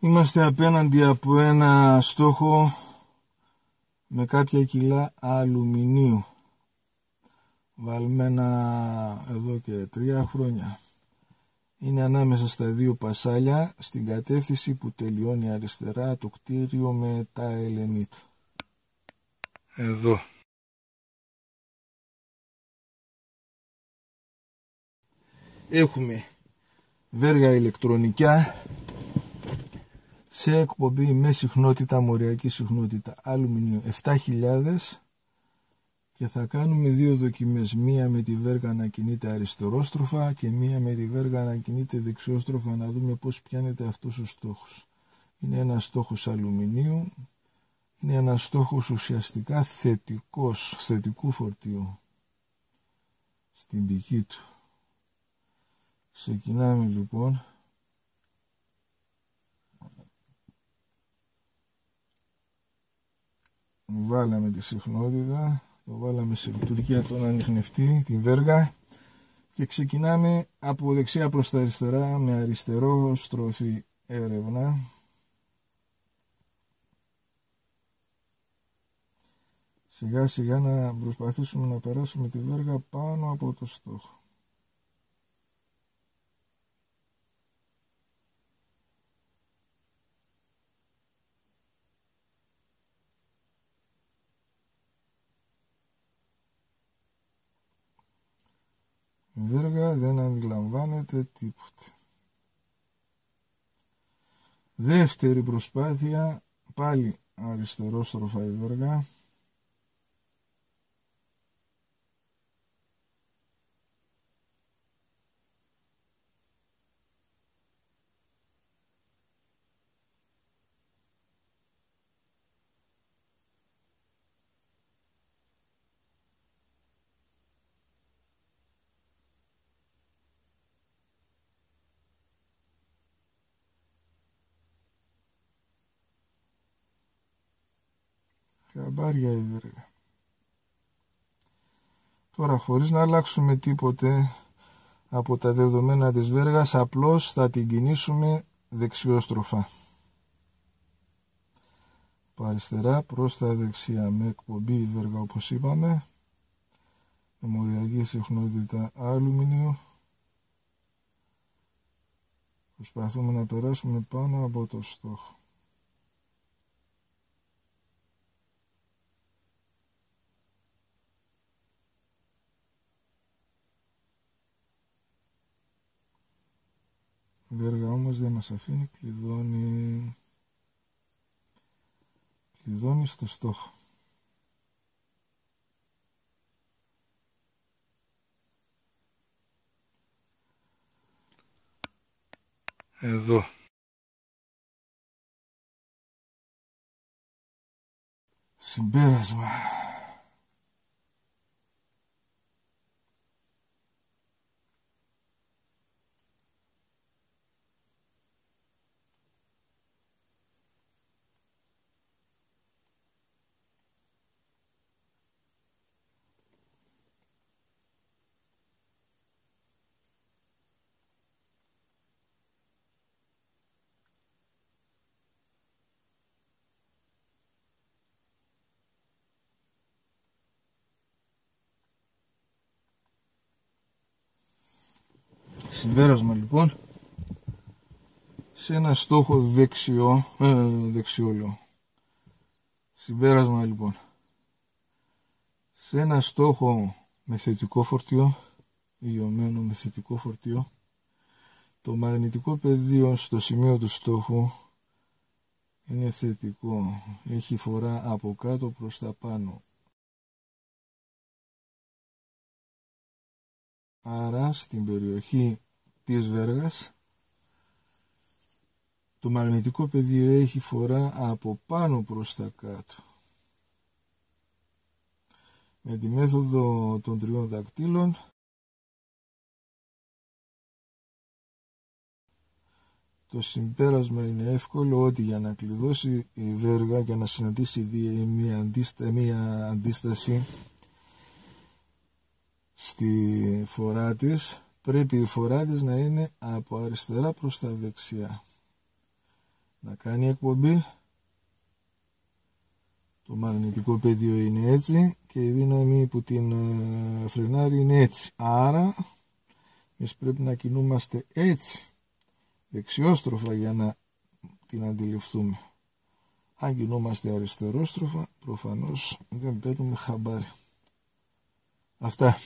Είμαστε απέναντι από ένα στόχο με κάποια κιλά αλουμινίου, βαλμένα εδώ και 3 χρόνια. Είναι ανάμεσα στα δύο πασάλια, στην κατεύθυνση που τελειώνει αριστερά το κτίριο με τα Ελενίτ. Εδώ. Έχουμε βέργα ηλεκτρονικά σε εκπομπή με συχνότητα, μοριακή συχνότητα αλουμινίου 7000, και θα κάνουμε 2 δοκιμές, μία με τη βέργα να κινείται αριστερόστροφα και μία με τη βέργα να κινείται δεξιόστροφα, να δούμε πώς πιάνεται αυτός ο στόχος. Είναι ένας στόχος αλουμινίου, είναι ένας στόχος ουσιαστικά θετικού φορτίου στην πηγή του. Ξεκινάμε λοιπόν. Βάλαμε τη συχνότητα, το βάλαμε σε λειτουργία τον ανιχνευτή, τη βέργα, και ξεκινάμε από δεξιά προς τα αριστερά με αριστερό στροφή έρευνα. Σιγά σιγά να προσπαθήσουμε να περάσουμε τη βέργα πάνω από το στόχο. Η βέργα δεν αντιλαμβάνεται τίποτε. Δεύτερη προσπάθεια, πάλι αριστερόστροφα η βέργα. Χαμπάρια η βέργα. Τώρα, χωρίς να αλλάξουμε τίποτε από τα δεδομένα της βέργας, απλώς θα την κινήσουμε δεξιόστροφα. Από αριστερά προς τα δεξιά με εκπομπή η βέργα, όπως είπαμε, με μοριακή συχνότητα αλουμινίου. Προσπαθούμε να περάσουμε πάνω από το στόχο. Η βέργα όμως δεν μας αφήνει, κλειδώνει στο στόχο. Εδώ. Συμπέρασμα. Συμπέρασμα λοιπόν, σε ένα στόχο δεξιόλο. Συμπέρασμα λοιπόν, σε ένα στόχο με θετικό φορτίο, ιωμένο με θετικό φορτίο, το μαγνητικό πεδίο στο σημείο του στόχου είναι θετικό, έχει φορά από κάτω προς τα πάνω. Άρα στην περιοχή της βέργας το μαγνητικό πεδίο έχει φορά από πάνω προς τα κάτω. Με τη μέθοδο των 3 δακτύλων το συμπέρασμα είναι εύκολο, ότι για να κλειδώσει η βέργα και να συναντήσει μία αντίσταση στη φορά της, πρέπει η φορά της να είναι από αριστερά προς τα δεξιά. να κάνει εκπομπή. Το μαγνητικό πεδίο είναι έτσι και η δύναμη που την φρενάρει είναι έτσι. Άρα εμείς πρέπει να κινούμαστε έτσι, δεξιόστροφα, για να την αντιληφθούμε. Αν κινούμαστε αριστερόστροφα, προφανώς δεν παίρνουμε χαμπάρι. Αυτά.